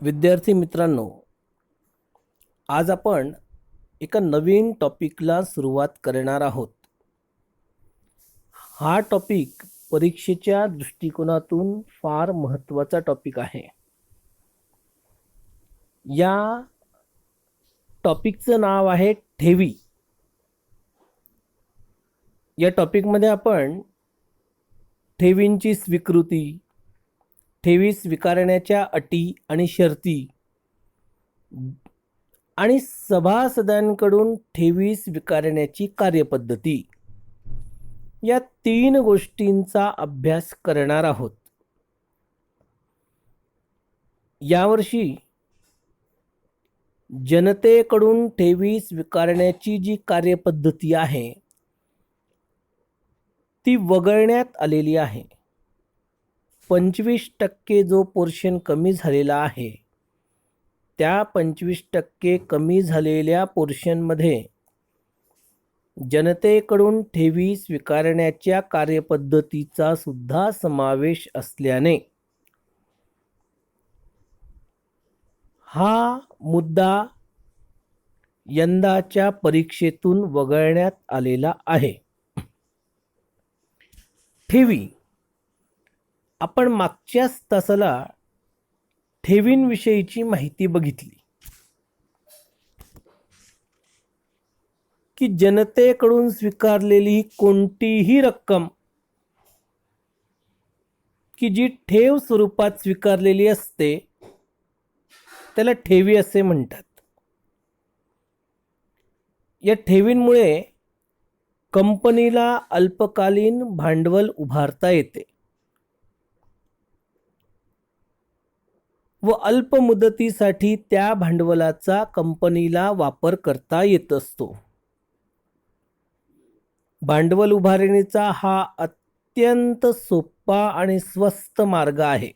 विद्यार्थी मित्रांनो, आज आपण एका नवीन टॉपिकला सुरुवात करणार आहोत. हा टॉपिक परीक्षेच्या दृष्टिकोनातून फार महत्त्वाचा टॉपिक आहे. या टॉपिकचं नाव आहे ठेवी. या टॉपिकमध्ये आपण ठेवींची स्वीकृती, ठेवी स्वीकारण्याच्या अटी आणि शर्ती आणि सभासदांकडून ठेवी स्वीकारण्याची कार्यपद्धती या 3 गोष्टींचा अभ्यास करणार आहोत. यावर्षी जनतेकडून ठेवी स्वीकारण्याची जी कार्यपद्धती आहे ती वगळण्यात आलेली आहे. 25% जो पोर्शन कमी झालेला आहे, त्या 25% कमी झालेल्या पोर्शनमध्ये जनतेकडून ठेवी स्वीकारण्याच्या कार्यपद्धतीचा सुद्धा समावेश असल्याने हा मुद्दा यंदाच्या परीक्षेतून वगळण्यात आलेला आहे. ठेवी, आपण मागच्याच तासाला ठेवींविषयीची माहिती बघितली की जनतेकडून स्वीकारलेली कोणतीही रक्कम की जी ठेव स्वरूपात स्वीकारलेली असते त्याला ठेवी असे म्हणतात. या ठेवींमुळे कंपनीला अल्पकालीन भांडवल उभारता येते व अल्प मुदतीसाठी त्या भांडवलाचा कंपनीला वापर करता येत असतो. भांडवल उभारणीचा हा अत्यंत सोपा आणि स्वस्त मार्ग आहे.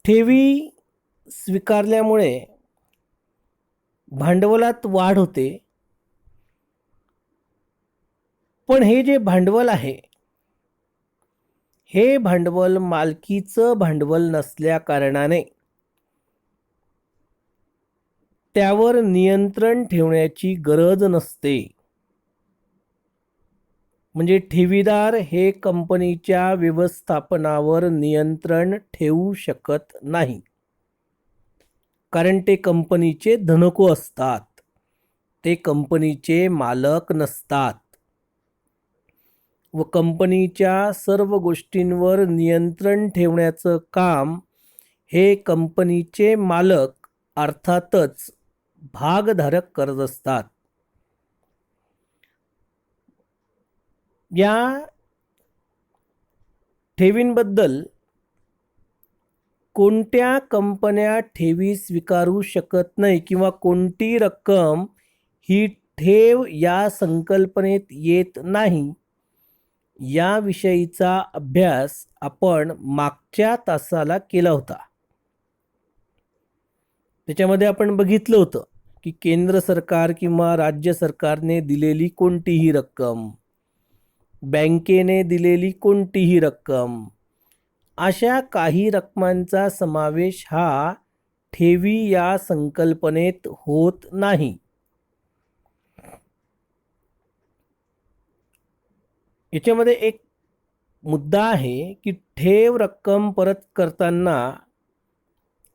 ठेवी स्वीकारल्यामुळे भांडवलात वाढ होते, पण हे जे भांडवल आहे हे भांडवल मालकीचं भांडवल नसल्या कारणाने त्यावर नियंत्रण ठेवण्याची गरज नसते. म्हणजे ठेवीदार हे कंपनीच्या व्यवस्थापनावर नियंत्रण ठेवू शकत नाही, कारण ते कंपनीचे धनको असतात, ते कंपनीचे मालक नसतात व कंपनीच्या सर्व गोष्टींवर नियंत्रण ठेवण्याचं काम हे कंपनीचे मालक अर्थातच भागधारक करत असतात. या ठेवींबद्दल कोणत्या कंपन्या ठेवी स्वीकारू शकत नाही किंवा कोणती रक्कम ही ठेव या संकल्पनेत येत नाही, याविषयीचा अभ्यास आपण मागच्या तासाला केला होता. त्याच्यामध्ये आपण बघितलं होतं की केंद्र सरकार किंवा राज्य सरकारने दिलेली कोणतीही रक्कम, बँकेने दिलेली कोणतीही रक्कम, अशा काही रकमांचा समावेश हा ठेवी या संकल्पनेत होत नाही. याच्यामध्ये एक मुद्दा आहे की ठेव रक्कम परत करताना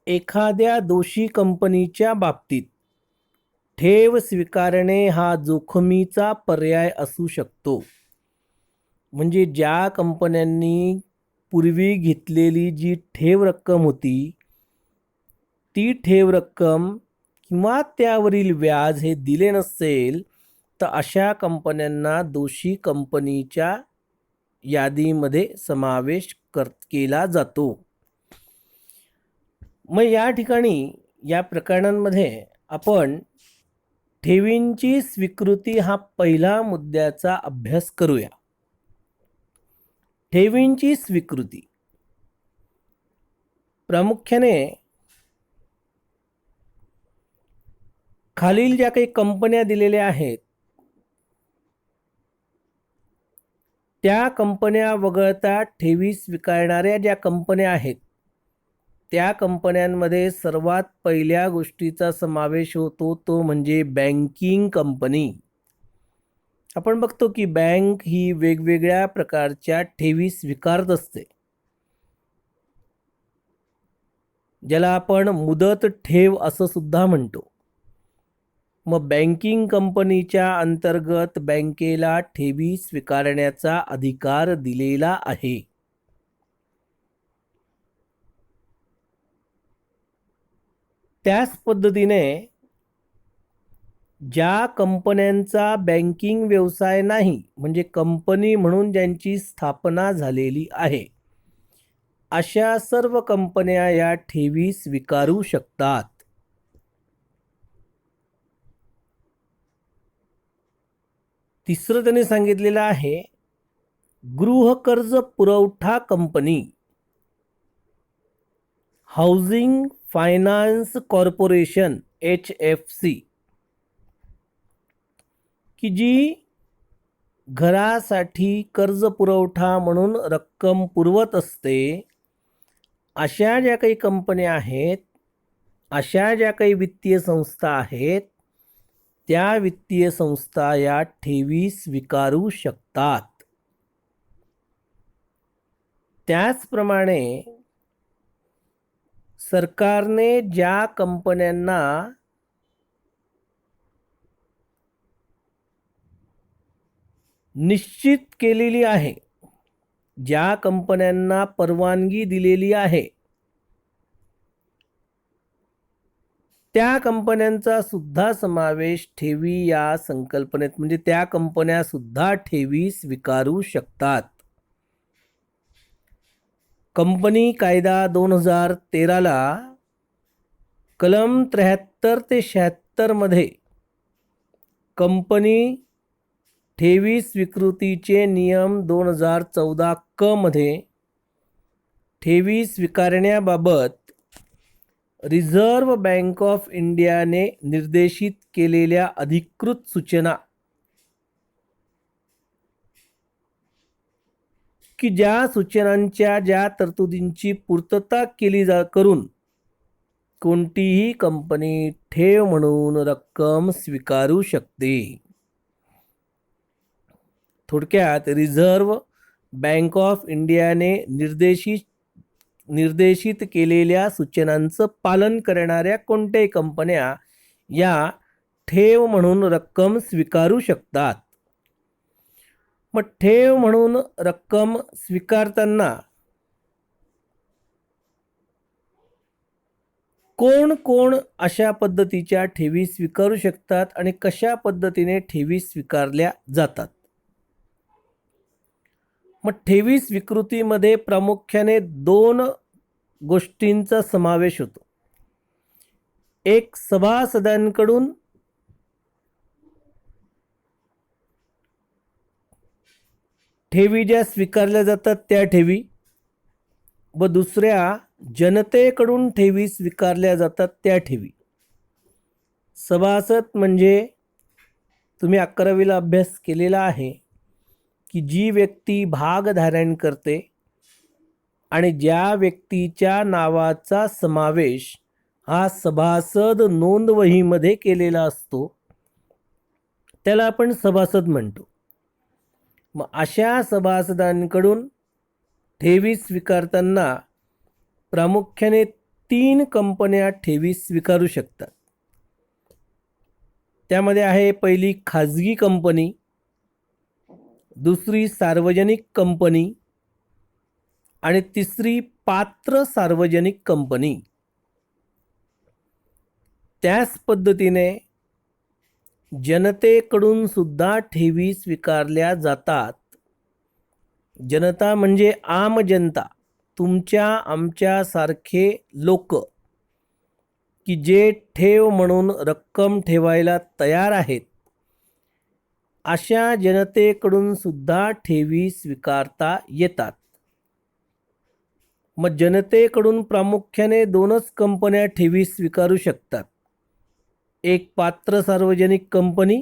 एखाद्या दोषी कंपनीच्या बाबतीत ठेव स्वीकारणे हा जोखमीचा पर्याय असू शकतो. म्हणजे ज्या कंपन्यांनी पूर्वी घेतलेली जी ठेव रक्कम होती ती ठेव रक्कम किंवा त्यावरील व्याज हे दिले नसेल तर अशा कंपन्यांना दोषी कंपनीच्या यादीमध्ये समावेश केला जातो. मग या ठिकाणी या प्रकरणांमध्ये आपण ठेवींची स्वीकृती हा पहिला मुद्द्याचा अभ्यास करूया. ठेवींची स्वीकृती प्रामुख्याने खालील ज्या काही कंपन्या दिलेल्या आहेत त्या कंपन्या वगळता ठेवी स्वीकारणाऱ्या ज्या कंपन्या आहेत त्या कंपन्यांमध्ये सर्वात पहिल्या गोष्टीचा समावेश होतो तो म्हणजे बँकिंग कंपनी. आपण बघतो की बँक ही वेगवेगळ्या प्रकारच्या ठेवी स्वीकारत असते, ज्याला आपण मुदत ठेव असं सुद्धा म्हणतो. मग बँकिंग कंपनीच्या अंतर्गत बँकेला ठेवी स्वीकारण्याचा अधिकार दिलेला आहे. त्याच पद्धतीने ज्या कंपन्यांचा बँकिंग व्यवसाय नाही, म्हणजे कंपनी म्हणून ज्यांची स्थापना झालेली आहे, अशा सर्व कंपन्या या ठेवी स्वीकारू शकतात. तिसरं त्यांनी सांगितलेलं आहे गृहकर्ज पुरवठा company, housing finance corporation HFC, की जी घरासाठी कर्ज पुरवठा म्हणून रक्कम पुरवत असते. अशा ज्या काही कंपन्या आहेत, अशा ज्या काही वित्तीय संस्था आहेत, त्या वित्तीय संस्था या ठेवी स्वीकारू शकतात. त्याचप्रमाणे सरकारने ज्या कंपन्यांना निश्चित केलेली आहे, ज्या कंपन्यांना परवानगी दिलेली आहे, त्या कंपन्यांचा सुद्धा समावेश ठेवी या संकल्पनेत, म्हणजे त्या कंपन्या सुद्धा ठेवी स्वीकारू शकतात. कंपनी कायदा 2013ला कलम 73 ते 76 मध्ये कंपनी ठेवी स्वीकृतीचे नियम 2014 क मध्ये ठेवी स्वीकारण्याबाबत रिझर्व्ह बँक ऑफ इंडियाने निर्देशित केलेल्या अधिकृत सूचना, की ज्या सूचनांच्या ज्या तरतुदींची पूर्तता केली करून कोणतीही कंपनी ठेव म्हणून रक्कम स्वीकारू शकते. थोडक्यात रिझर्व्ह बँक ऑफ इंडियाने निर्देशित केलेल्या सूचनांचं पालन करणाऱ्या कोणत्याही कंपन्या या ठेव म्हणून रक्कम स्वीकारू शकतात. मग ठेव म्हणून रक्कम स्वीकारताना कोण कोण अशा पद्धतीच्या ठेवी स्वीकारू शकतात आणि कशा पद्धतीने ठेवी स्वीकारल्या जातात? मग ठेवी स्वीकृतीमध्ये प्रामुख्याने 2 गोष्टींचा समावेश होतो. एक, सभासदांकडून ठेवी ज्या स्वीकारल्या जातात त्या ठेवी, व दुसऱ्या जनतेकडून ठेवी स्वीकारल्या जातात त्या ठेवी. सभासद म्हणजे तुम्ही 11वीला अभ्यास केलेला आहे की जी व्यक्ती भागधारण करते आणि ज्या व्यक्तीच्या नावाचा समावेश हा सभासद नोंदवहीमध्ये केलेला असतो त्याला आपण सभासद म्हणतो. मग अशा सभासदांकडून ठेवी स्वीकारताना प्रामुख्याने 3 कंपन्या ठेवी स्वीकारू शकतात. त्यामध्ये आहे पहिली खाजगी कंपनी, दुसरी सार्वजनिक कंपनी आणि तिसरी पात्र सार्वजनिक कंपनी. त्याच पद्धतीने जनतेकडून सुद्धा ठेवी स्वीकारल्या जातात. जनता म्हणजे आम जनता, तुमच्या आमच्यासारखे लोक की जे ठेव म्हणून रक्कम ठेवायला तयार आहेत, अशा जनतेकडून सुद्धा ठेवी स्वीकारता येतात. मग जनतेकडून प्रामुख्याने 2च कंपन्या ठेवी स्वीकारू शकतात. एक पात्र सार्वजनिक कंपनी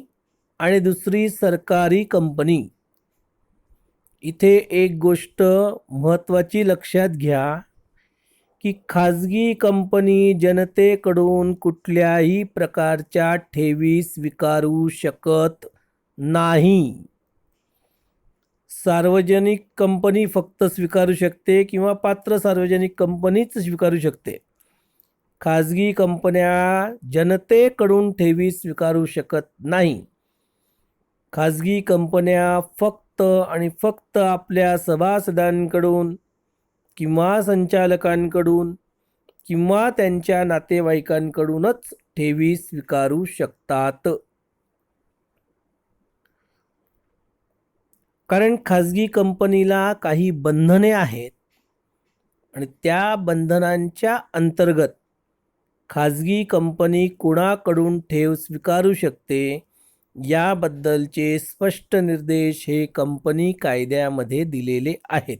आणि दुसरी सरकारी कंपनी. इथे एक गोष्ट महत्त्वाची लक्षात घ्या की खाजगी कंपनी जनतेकडून कुठल्याही प्रकारच्या ठेवी स्वीकारू शकत नाही. सार्वजनिक कंपनी फक्त स्वीकारू शकते किंवा पात्र सार्वजनिक कंपनीच स्वीकारू शकते. खाजगी कंपन्या जनतेकडून ठेवी स्वीकारू शकत नाही. खाजगी कंपन्या फक्त आणि फक्त आपल्या सभासदांकडून किंवा संचालकांकडून किंवा त्यांच्या नातेवाईकांकडूनच ठेवी स्वीकारू शकतात. कारण खाजगी कंपनीला काही बंधने आहेत आणि त्या बंधनांच्या अंतर्गत खाजगी कंपनी कोणाकडून ठेव स्वीकारू शकते याबद्दलचे स्पष्ट निर्देश हे कंपनी कायद्यामध्ये दिलेले आहेत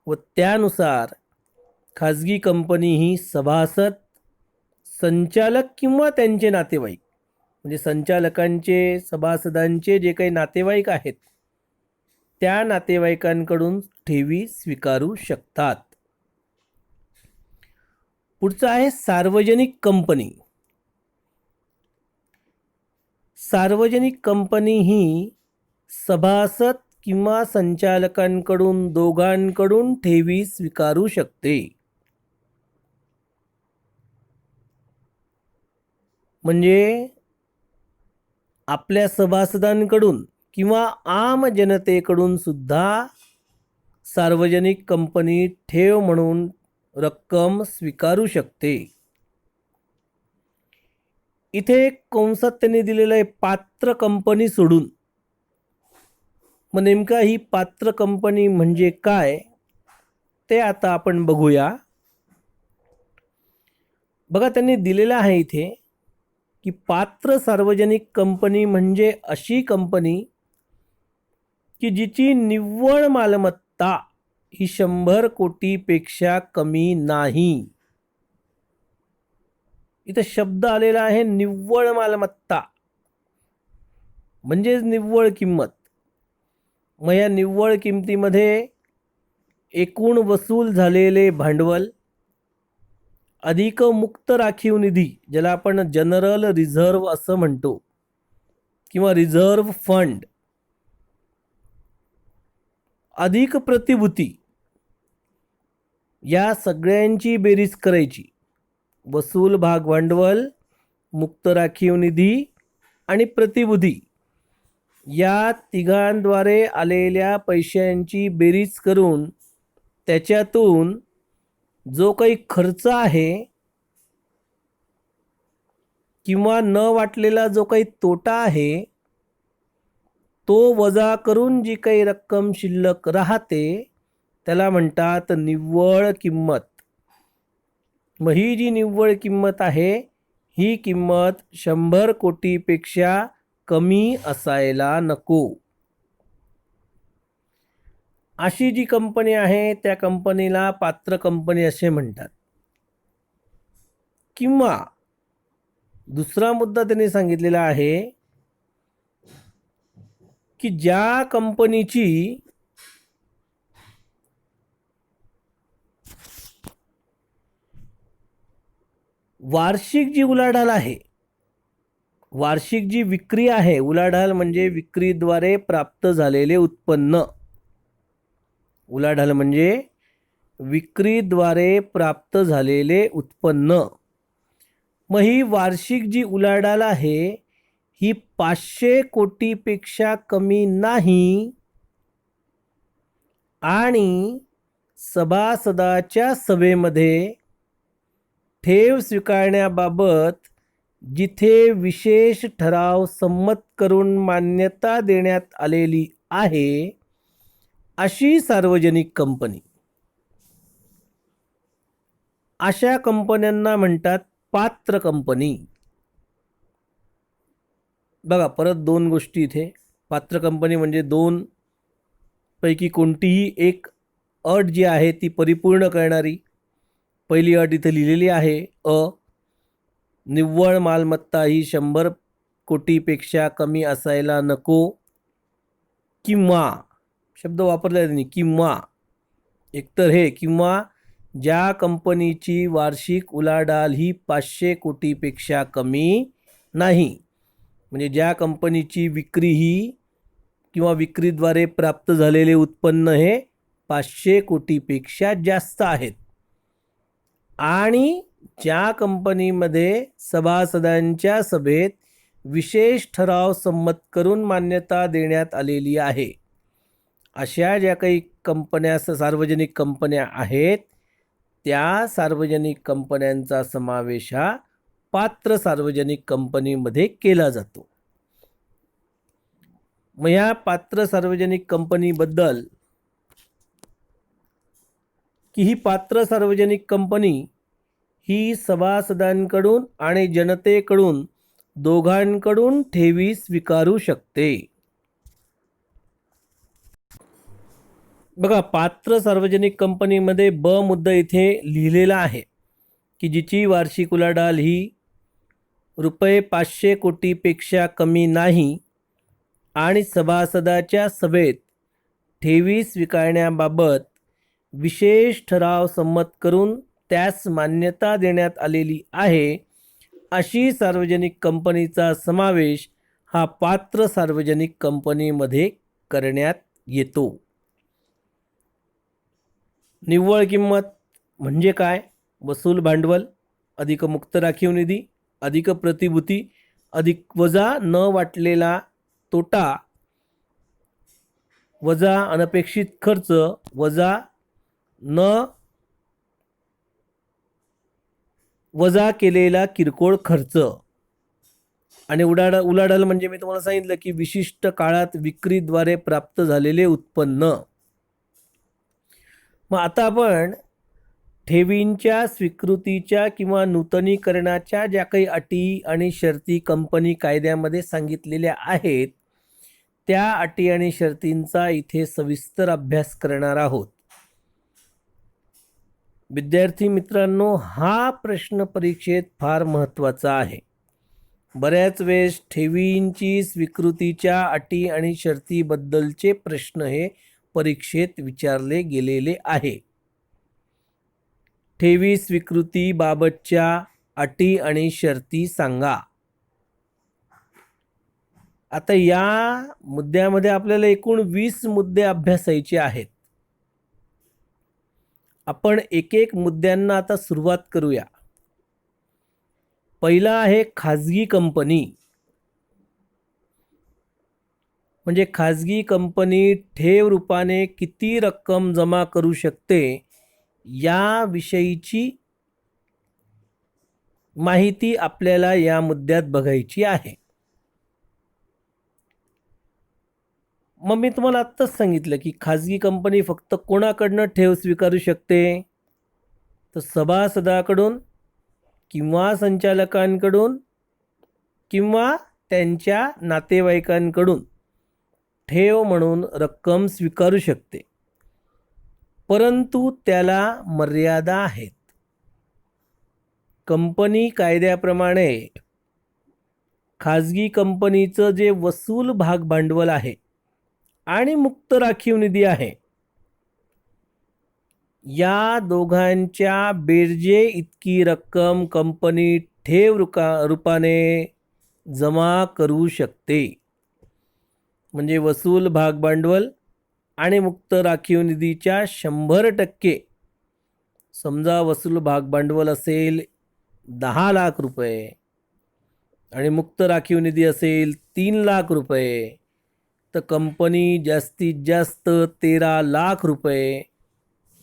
व त्यानुसार खाजगी कंपनी ही सभासद, संचालक किंवा त्यांचे नातेवाईक म्हणजे संचालकांचे, सभासदांचे जे काही नातेवाईक आहेत त्या नातेवाईकांकडून ठेवी स्वीकारू शकतात. पुढचं आहे सार्वजनिक कंपनी. सार्वजनिक कंपनी ही सभासद किंवा संचालकांकडून दोघांकडून ठेवी स्वीकारू शकते. म्हणजे आपल्या सभासदांकडून किंवा आम जनतेकडून सुद्धा सार्वजनिक कंपनी ठेव म्हणून रक्कम स्वीकारू शकते. इथे कंसात त्यांनी दिलेलं आहे पात्र कंपनी सोडून. मग नेमका ही पात्र कंपनी म्हणजे काय ते आता आपण बघूया. बघा त्यांनी दिलेलं आहे इथे की पात्र सार्वजनिक कंपनी म्हणजे अशी कंपनी की जिची निव्वळ मालमत्ता ही 100 कोटीपेक्षा कमी नाही. इथं शब्द आलेला आहे निव्वळ मालमत्ता म्हणजेच निव्वळ किंमत. मग या निव्वळ किमतीमध्ये एकूण वसूल झालेले भांडवल अधिक मुक्त राखीव निधी ज्याला आपण जनरल रिझर्व असं म्हणतो किंवा रिझर्व फंड अधिक प्रतिभूती या सगळ्यांची बेरीज करायची. वसूल भाग भांडवल, मुक्त राखीव निधी आणि प्रतिभूती या तिघांद्वारे आलेल्या पैशांची बेरीज करून त्याच्यातून जो काही खर्च आहे किंवा न वाटलेला जो काही तोटा आहे तो वजा करून जी काही रक्कम शिल्लक राहते त्याला म्हणतात निव्वळ किंमत. मग ही जी निव्वळ किंमत आहे ही किंमत 100 कोटीपेक्षा कमी असायला नको. अशी जी कंपनी आहे त्या कंपनीला पात्र कंपनी असे म्हणतात. किंवा दुसरा मुद्दा त्यांनी सांगितलेला आहे की ज्या कंपनीची वार्षिक जी उलाढाल आहे, वार्षिक जी विक्री आहे, उलाढाल म्हणजे विक्रीद्वारे प्राप्त झालेले उत्पन्न. उलाढाल म्हणजे विक्रीद्वारे प्राप्त झालेले उत्पन्न. मग ही वार्षिक जी उलाढाल आहे ही 500 कोटीपेक्षा कमी नाही आणि सभासदाच्या सभेमध्ये ठेव स्वीकारण्याबाबत जिथे विशेष ठराव संमत करून मान्यता देण्यात आलेली आहे अशी सार्वजनिक कंपनी. अशा कंपन्यांना म्हणतात पात्र कंपनी. बघा परत दोन गोष्टी इथे. पात्र कंपनी म्हणजे दोन पैकी कोणतीही एक अट जी आहे ती परिपूर्ण करणारी. पहिली अट इथे लिहिलेली आहे निव्वळ मालमत्ता ही 100 कोटीपेक्षा कमी असायला नको किंवा शब्द वापरला आहे त्यांनी, किंवा एकतर हे किंवा ज्या कंपनीची वार्षिक उलाढाल ही 500 कोटीपेक्षा कमी नाही. म्हणजे ज्या कंपनीची विक्री ही किंवा विक्रीद्वारे प्राप्त झालेले उत्पन्न हे 500 कोटीपेक्षा जास्त आहेत आणि ज्या कंपनीमध्ये सभासदांच्या सभेत विशेष ठराव संमत करून मान्यता देण्यात आलेली आहे. अशा ज्या काही कंपन्या सार्वजनिक कंपन्या आहेत त्या सार्वजनिक कंपन्यांचा समावेश हा पात्र सार्वजनिक कंपनीमध्ये केला जातो. मग या पात्र सार्वजनिक कंपनीबद्दल की ही पात्र सार्वजनिक कंपनी ही सभासदांकडून आणि जनतेकडून दोघांकडून ठेवी स्वीकारू शकते. बघा, पात्र सार्वजनिक कंपनीमध्ये ब मुद्दा इथे लिहिलेला आहे की जिची वार्षिक उलाढाल ही रुपये 500 कोटीपेक्षा कमी नाही आणि सभासदाच्या सभेत ठेवी स्वीकारण्याबाबत विशेष ठराव संमत करून त्यास मान्यता देण्यात आलेली आहे, अशी सार्वजनिक कंपनीचा समावेश हा पात्र सार्वजनिक कंपनीमध्ये करण्यात येतो. निव्वळ किंमत म्हणजे काय? वसूल भांडवल अधिक मुक्त राखीव निधी अधिक प्रतिभूती अधिक वजा न वाटलेला तोटा वजा अनपेक्षित खर्च वजा वजा केलेला किरकोळ खर्च. आणि उलाढाल म्हणजे मी तुम्हाला सांगितलं की विशिष्ट काळात विक्रीद्वारे प्राप्त झालेले उत्पन्न. मग आता आपण ठेवींच्या स्वीकृतीच्या किंवा नूतनीकरणाच्या ज्या काही अटी आणि शर्ती कंपनी कायद्यामध्ये सांगितलेल्या आहेत त्या अटी आणि शर्तींचा इथे सविस्तर अभ्यास करणार आहोत. विद्यार्थी मित्रांनो, हा प्रश्न परीक्षेत फार महत्त्वाचा आहे. बऱ्याच वेळेस ठेवींची स्वीकृतीच्या अटी आणि शर्तीबद्दलचे प्रश्न हे परीक्षेत विचारले गेलेले आहे. ठेवी स्वीकृतीबाबतच्या अटी आणि शर्ती सांगा. आता या मुद्द्यामध्ये आपल्याला एकूण 20 मुद्दे अभ्यासायचे आहेत. आपण एक एक मुद्द्यांना आता सुरुवात करूया. पहिला आहे खाजगी कंपनी. म्हणजे खाजगी कंपनी ठेव रूपाने किती रक्कम जमा करू शकते याविषयीची माहिती आपल्याला या मुद्द्यात बघायची आहे. मग मी तुम्हाला आत्ताच सांगितलं की खाजगी कंपनी फक्त कोणाकडनं ठेव स्वीकारू शकते? तर सभासदाकडून किंवा संचालकांकडून किंवा त्यांच्या नातेवाईकांकडून ठेव म्हणून रक्कम स्वीकारू शकते, परंतु त्याला मर्यादा आहेत. कंपनी कायद्याप्रमाणे खाजगी कंपनीचं जे वसूल भाग भांडवल आहे आणि मुक्त राखीव निधी आहे या दोघांच्या बेरजे इतकी रक्कम कंपनी ठेव रूपाने जमा करू शकते. म्हणजे वसूल भाग भांडवल आणि मुक्त राखीव निधीच्या 100%. समजा वसूल भाग भांडवल असेल 10 लाख रुपये आणि मुक्त राखीव निधी असेल 3 लाख रुपये, तर कंपनी जास्तीत जास्त 13 लाख रुपये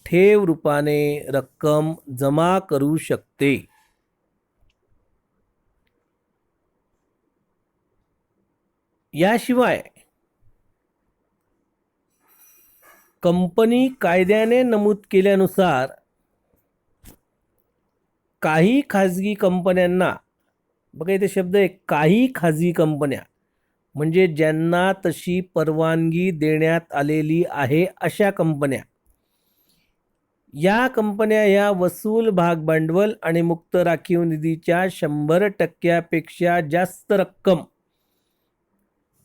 ठेव रूपाने रक्कम जमा करू शकते. याशिवाय कंपनी कायद्याने नमूद केल्यानुसार काही खाजगी कंपन्यांना, बघा इथे शब्द आहे काही खाजगी कंपन्या, म्हणजे ज्यांना तशी परवानगी देण्यात आलेली आहे अशा कंपन्या, या कंपन्या या वसूल भाग भांडवल आणि मुक्त राखीव निधीच्या 100%पेक्षा जास्त रक्कम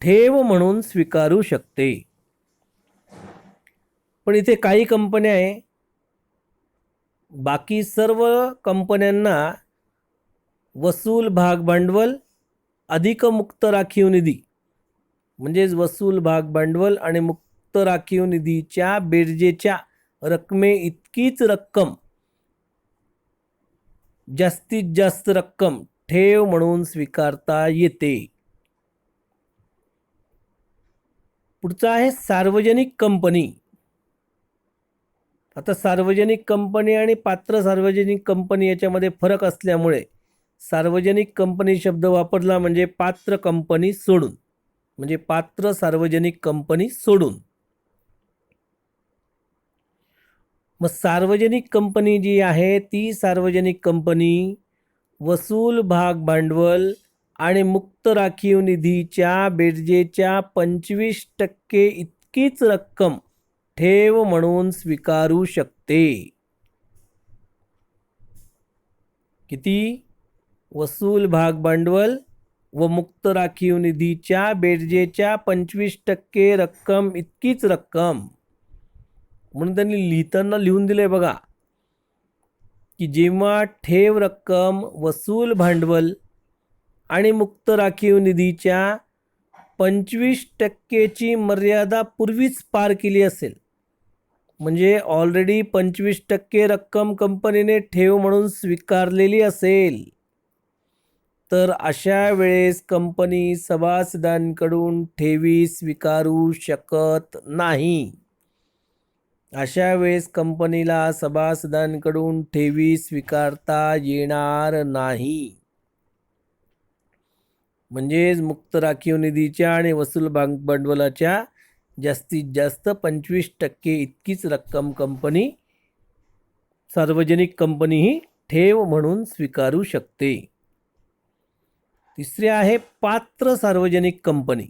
ठेव म्हणून स्वीकारू शकते. पण इथे काही कंपन्या आहे, बाकी सर्व कंपन्यांना वसूल भाग भांडवल अधिक मुक्त राखीव निधी म्हणजेच वसूल भाग भांडवल आणि मुक्त राखीव निधीच्या बेरजेच्या रकमे इतकीच रक्कम जास्तीत जास्त रक्कम ठेव म्हणून स्वीकारता येते. पुढचा आहे सार्वजनिक कंपनी. आता सार्वजनिक कंपनी आणि पात्र सार्वजनिक कंपनी याच्यामध्ये फरक असल्यामुळे सार्वजनिक कंपनी शब्द वापरला म्हणजे पात्र कंपनी सोडून, म्हणजे पात्र सार्वजनिक कंपनी सोडून. मग सार्वजनिक कंपनी जी आहे ती सार्वजनिक कंपनी वसूल भाग भांडवल आणि मुक्त राखीव निधीच्या बेरजेच्या 25% इतकीच रक्कम ठेव म्हणून स्वीकारू शकते. किती? वसूल भाग भांडवल व मुक्त राखीव निधीच्या बेरजेच्या 25% रक्कम इतकीच रक्कम. म्हणून त्यांनी लिहिताना लिहून दिले बघा की जेव्हा ठेव रक्कम वसूल भांडवल आणि मुक्त राखीव निधीच्या 25%ची मर्यादा पूर्वीच पार केली असेल, म्हणजे ऑलरेडी 25% रक्कम कंपनीने ठेव म्हणून स्वीकारलेली असेल, तर अशा वेळेस कंपनी सभासदांकडून ठेवी स्वीकारू शकत नाही. अशा वेळेस कंपनीला सभासदांकडून ठेवी स्वीकारता येणार नाही. म्हणजेच मुक्त राखीव निधीच्या आणि वसूल भांडवलाच्या जास्तीत जास्त 25% इतकीच रक्कम कंपनी सार्वजनिक कंपनी ही ठेव म्हणून स्वीकारू शकते. तिसरे आहे पात्र सार्वजनिक कंपनी.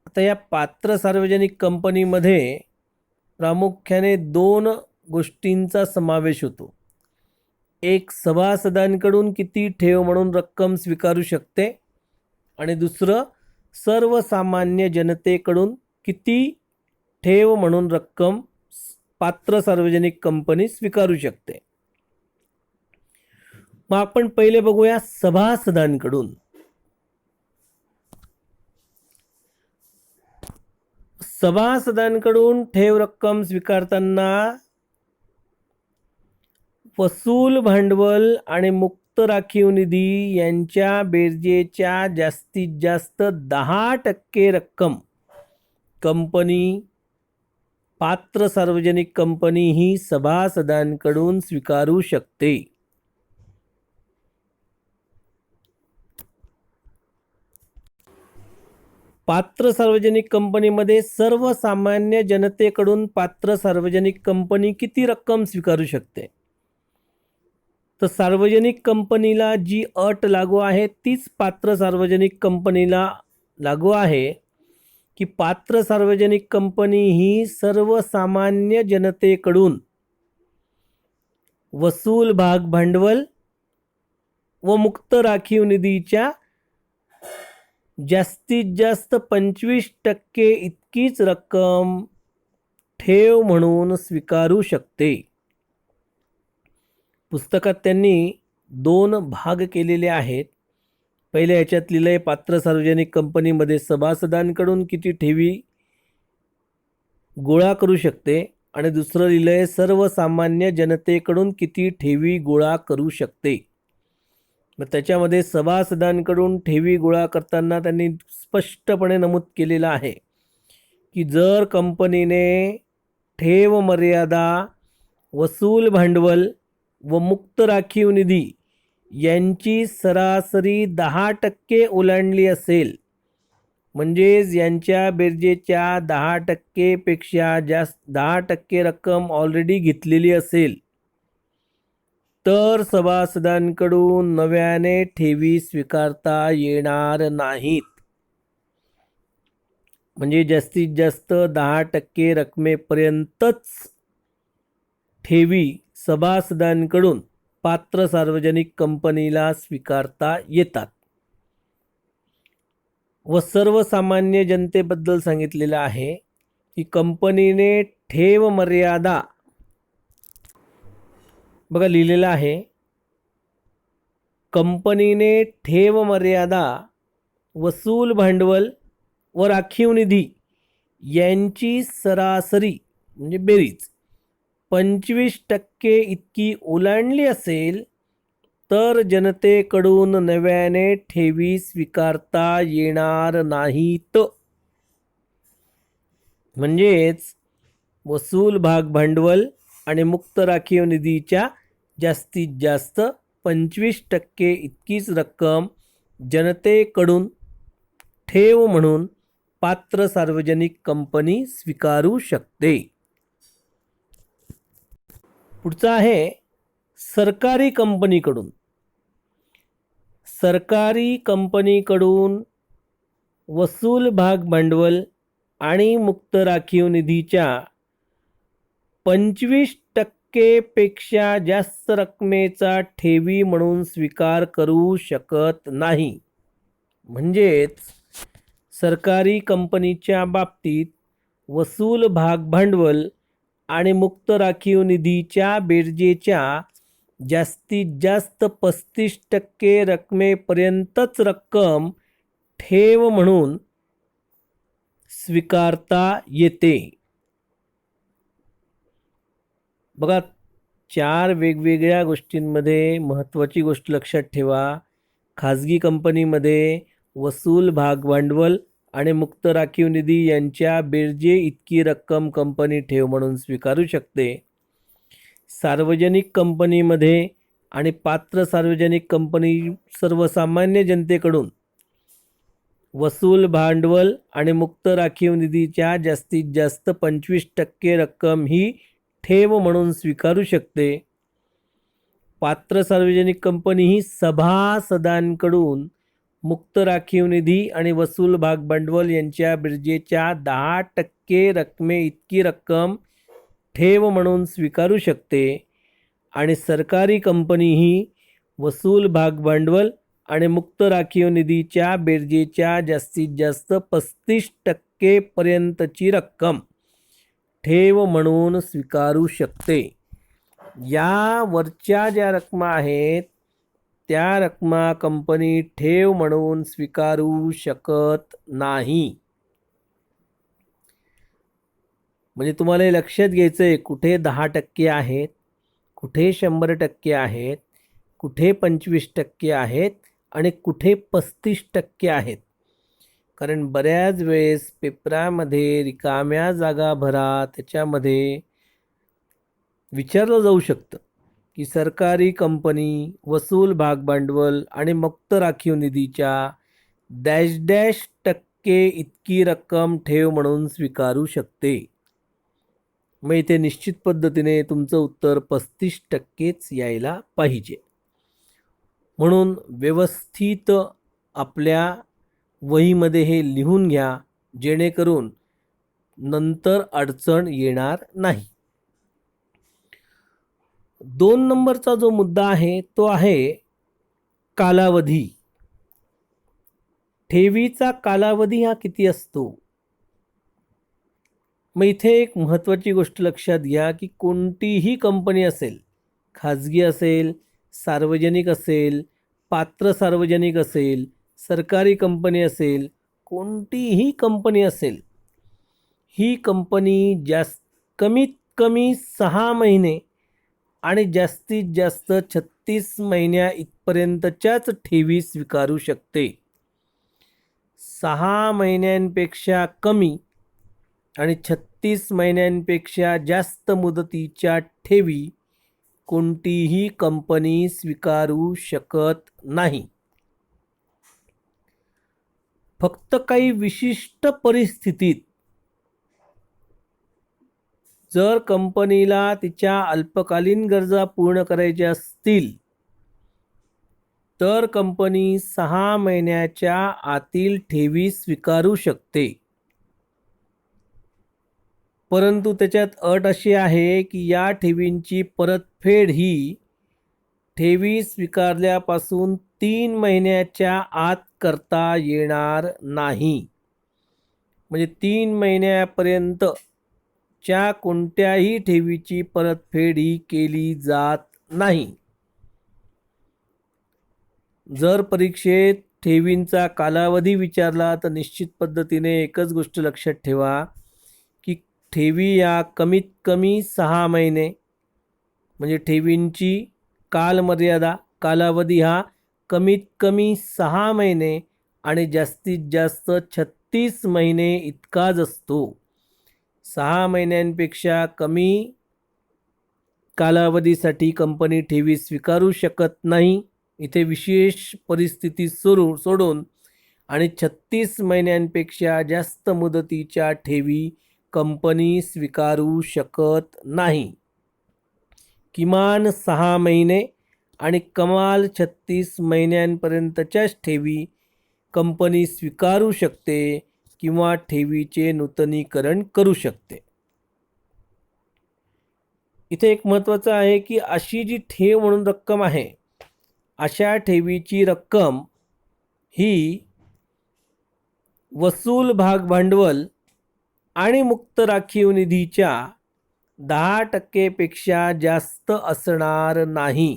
आता या पात्र सार्वजनिक कंपनीमध्ये प्रामुख्याने 2 गोष्टींचा समावेश होतो. एक, सभासदांकडून किती ठेव म्हणून रक्कम स्वीकारू शकते, आणि दुसरं, सर्वसामान्य जनतेकडून किती ठेव म्हणून रक्कम पात्र सार्वजनिक कंपनी स्वीकारू शकते. मग आपण पहिले बघूया सभासदांकडून. सभासदांकडून ठेव रक्कम स्वीकारताना वसूल भांडवल आणि मुक्त राखीव निधी यांच्या बेरजेच्या जास्तीत जास्त 10% रक्कम कंपनी, पात्र सार्वजनिक कंपनी ही सभासदांकडून स्वीकारू शकते. पात्र सार्वजनिक कंपनीमध्ये सर्वसामान्य जनतेकडून पात्र सार्वजनिक कंपनी किती रक्कम स्वीकारू शकते, तर सार्वजनिक कंपनीला जी अट लागू आहे तीच पात्र सार्वजनिक कंपनीला लागू आहे की पात्र सार्वजनिक कंपनी ही सर्वसामान्य जनतेकडून वसूल भाग भांडवल व मुक्त राखीव निधीच्या जास्तीत जास्त 25% इतकीच रक्कम ठेव म्हणून स्वीकारू शकते. पुस्तकात त्यांनी 2 भाग केलेले आहेत. पहिल्या ह्याच्यात लिहिलंय पात्र सार्वजनिक कंपनीमध्ये सभासदांकडून किती ठेवी गोळा करू शकते, आणि दुसरं लिहिलंय सर्वसामान्य जनतेकडून किती ठेवी गोळा करू शकते. मग त्याच्यामध्ये सभासदांकडून ठेवी गोळा करताना त्यांनी स्पष्टपणे नमूद केलेलं आहे की जर कंपनीने ठेव मर्यादा, वसूल भांडवल व मुक्त राखीव निधी यांची सरासरी 10% ओलांडली असेल, म्हणजेच यांच्या बेरजेच्या 10% पेक्षा जास्त 10% रक्कम ऑलरेडी घेतलेली असेल, तर सभासदांकडून नव्याने ठेवी स्वीकारता येणार नाहीत. म्हणजे जास्तीत जास्त 10% रकमेपर्यंतच ठेवी सभासदांकडून पात्र सार्वजनिक कंपनीला स्वीकारता येतात. व सर्वसामान्य जनतेबद्दल सांगितलेलं आहे की कंपनीने ठेव मर्यादा, बघा लिहिलेलं आहे, कंपनीने ठेव मर्यादा, वसूल भांडवल व राखीव निधी यांची सरासरी म्हणजे बेरीज 25% इतकी ओलांडली असेल तर जनतेकडून नव्याने ठेवी स्वीकारता येणार नाहीत. म्हणजेच वसूल भाग भांडवल आणि मुक्त राखीव निधीच्या जास्तीत जास्त 25% इतकीच रक्कम जनतेकडून ठेव म्हणून पात्र सार्वजनिक कंपनी स्वीकारू शकते. पुढचा आहे सरकारी कंपनीकडून. सरकारी कंपनीकडून वसूल भाग भांडवल आणि मुक्त राखीव निधीच्या 25% पेक्षा जास्त रकमेचा ठेवी म्हणून स्वीकार करू शकत नाही. म्हणजेच सरकारी कंपनीच्या बाबतीत वसूल भाग भांडवल आणि मुक्त राखीव निधीच्या बेरजेच्या जास्तीत जास्त 35% रकमेपर्यंतच रक्कम ठेव म्हणून स्वीकारता येते. बघा, 4 वेगवेगळ्या गोष्टींमध्ये महत्त्वाची गोष्ट लक्षात ठेवा. खाजगी कंपनीमध्ये वसूल भाग भांडवल आणि मुक्त राखीव निधी यांच्या बेरजे इतकी रक्कम कंपनी ठेव म्हणून स्वीकारू शकते. सार्वजनिक कंपनीमध्ये आणि पात्र सार्वजनिक कंपनी सर्वसामान्य जनतेकडून वसूल भांडवल आणि मुक्त राखीव निधीच्या जास्तीत जास्त 25% रक्कम ही ठेव म्हणून स्वीकारू शकते. पात्र सार्वजनिक कंपनी ही सभासदांकडून मुक्त राखीव निधी आणि वसूल भाग भांडवल यांच्या बेरजेच्या 10% रकमे इतकी रक्कम ठेव म्हणून स्वीकारू शकते. आणि सरकारी कंपनी ही वसूल भाग भांडवल आणि मुक्त राखीव निधीच्या बेरजेच्या जास्तीत जास्त 35% पर्यंतची रक्कम ठेव म्हणून स्वीकारू शकते. या वरच्या ज्या रकमा आहेत त्या रकमा कंपनी ठेव म्हणून स्वीकारू शकत नाही. म्हणजे तुम्हाला हे लक्षात घ्यायचं आहे, कुठे 10% आहेत, कुठे 100% आहेत, कुठे 25% आहेत आणि कुठे 35% आहेत. कारण बऱ्याच वेळेस पेपरामध्ये रिकाम्या जागा भरा, त्याच्यामध्ये विचारलं जाऊ शकतं की सरकारी कंपनी वसूल भाग भांडवल आणि मुक्त राखीव निधीच्या डॅश डॅश टक्के इतकी रक्कम ठेव म्हणून स्वीकारू शकते. मग इथे निश्चित पद्धतीने तुमचं उत्तर 35%च यायला पाहिजे. म्हणून व्यवस्थित आपल्या वहीमध्ये हे लिहून घ्या, जेणेकरून नंतर अडचण येणार नाही. 2 नंबरचा जो मुद्दा आहे तो आहे कालावधी. ठेवीचा कालावधी हा किती असतो? मग इथे एक महत्त्वाची गोष्ट लक्षात घ्या की कोणतीही कंपनी असेल, खाजगी असेल, सार्वजनिक असेल, पात्र सार्वजनिक असेल, सरकारी कंपनी असेल, कोणतीही कंपनी असेल, ही कंपनी कमीत कमी 6 महिने आणि जास्तीत जास्त 36 महिन्या इथपर्यंतच्याच ठेवी स्वीकारू शकते. 6 महिन्यांपेक्षा कमी आणि 36 महिन्यांपेक्षा जास्त मुदतीच्या ठेवी कोणतीही कंपनी स्वीकारू शकत नाही. फक्त काही विशिष्ट परिस्थितीत जर कंपनीला तिच्या अल्पकालीन गरजा पूर्ण करायच्या असतील तर कंपनी 6 महिन्याच्या आतील ठेवी स्वीकारू शकते. परंतु त्याच्यात अट अशी आहे की या ठेवींची परतफेड ही ठेवी स्वीकारल्यापासून 3 महिन्याच्या आत करता येणार नाही. म्हणजे 3 महिन्यापर्यंतच्या कोणत्याही ठेवीची परतफेड ही केली जात नाही. जर परीक्षेत ठेवींचा कालावधी विचारला तर निश्चित पद्धतीने एकच गोष्ट लक्षात ठेवा की ठेवी या कमीत कमी 6 महिने, म्हणजे ठेवींची कालमर्यादा कालावधी हा कमीत कमी 6 महिने आणि जास्तीत जास्त 36 महिने इतकाच असतो. 6 महिन्यांपेक्षा कमी कालावधीसाठी कंपनी ठेवी स्वीकारू शकत नाही. इथे विशेष परिस्थिती सोडून आणि 36 महिन्यांपेक्षा जास्त मुदतीच्या ठेवी कंपनी स्वीकारू शकत नाही. किमान 6 महिने आणि कमाल 36 महिन्यांपर्यंतच्याच ठेवी कंपनी स्वीकारू शकते किंवा ठेवीचे नूतनीकरण करू शकते. इथे एक महत्त्वाचं आहे की अशी जी ठेव म्हणून रक्कम आहे, अशा ठेवीची रक्कम ही वसूल भाग भांडवल आणि मुक्त राखीव निधीच्या 10% पेक्षा जास्त असणार नाही.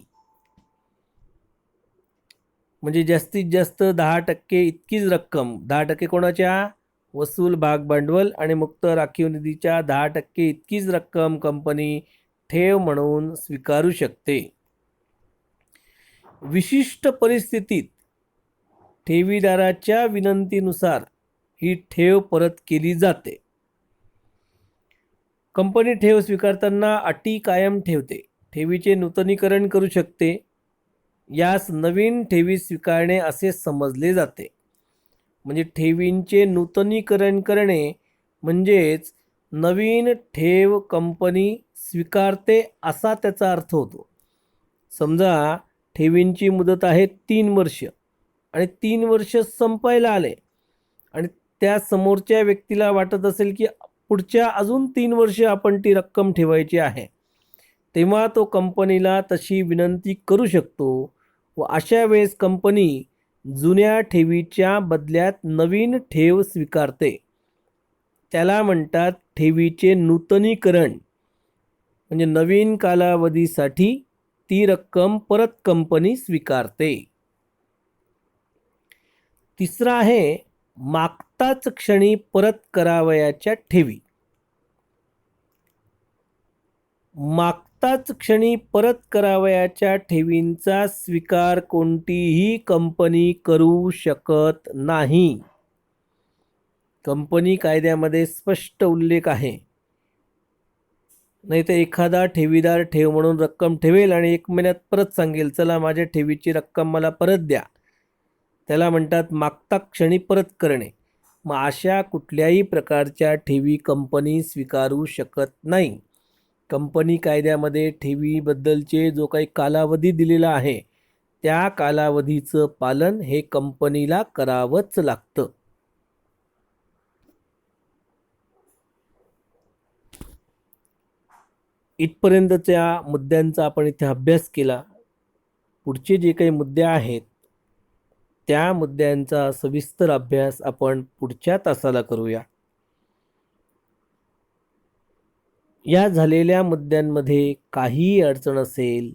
म्हणजे जास्तीत जास्त 10% इतकीच रक्कम, 10% कोणाच्या? वसूल भाग भांडवल आणि मुक्त राखीव निधीच्या 10% इतकीच रक्कम कंपनी ठेव म्हणून स्वीकारू शकते. विशिष्ट परिस्थितीत ठेवीदाराच्या विनंतीनुसार ही ठेव परत केली जाते. कंपनी ठेव स्वीकारताना अटी कायम ठेवते. ठेवीचे नूतनीकरण करू शकते. यास नवीन ठेवी स्वीकारणे असे समजले जाते. म्हणजे ठेवींचे नूतनीकरण करणे म्हणजेच नवीन ठेव कंपनी स्वीकारते असा त्याचा अर्थ होतो. समजा ठेवींची मुदत आहे 3 वर्ष आणि 3 वर्ष संपायला आले आणि त्या समोरच्या व्यक्तीला वाटत असेल की पुढच्या अजून 3 वर्ष आपण ती रक्कम ठेवायची आहे, तेव्हा तो कंपनीला तशी विनंती करू शकतो व अशा वेळेस कंपनी जुन्या ठेवीच्या बदल्यात नवीन ठेव स्वीकारते. त्याला म्हणतात ठेवीचे नूतनीकरण. म्हणजे नवीन कालावधीसाठी ती रक्कम परत कंपनी स्वीकारते. तिसरा आहे मागताच क्षणी परत करावयाच्या ठेवी. मागताच क्षणी परत करावयाच्या ठेवींचा स्वीकार कोणतीही कंपनी करू शकत नाही. कंपनी कायद्यामध्ये स्पष्ट उल्लेख आहे. नाही तर एखादा ठेवीदार ठेव म्हणून रक्कम ठेवेल आणि 1 महिन्यात परत सांगेल, चला माझ्या ठेवीची रक्कम मला परत द्या. त्याला म्हणतात मागता क्षणी परत करणे. मग अशा कुठल्याही प्रकारच्या ठेवी कंपनी स्वीकारू शकत नाही. कंपनी कायद्यामध्ये ठेवीबद्दलचे जो काही कालावधी दिलेला आहे, त्या कालावधीचं पालन हे कंपनीला करावंच लागतं. इथपर्यंतच्या मुद्द्यांचा आपण इथे अभ्यास केला. पुढचे जे काही मुद्दे आहेत त्या मुद्द्यांचा सविस्तर अभ्यास आपण पुढच्या तासाला करूया. या झालेल्या मुद्द्यांमध्ये काही अडचण असेल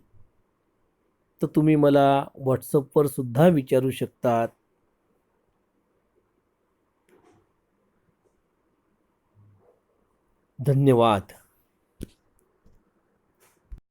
तर तुम्ही मला व्हॉट्सअपवर सुद्धा विचारू शकतात. धन्यवाद.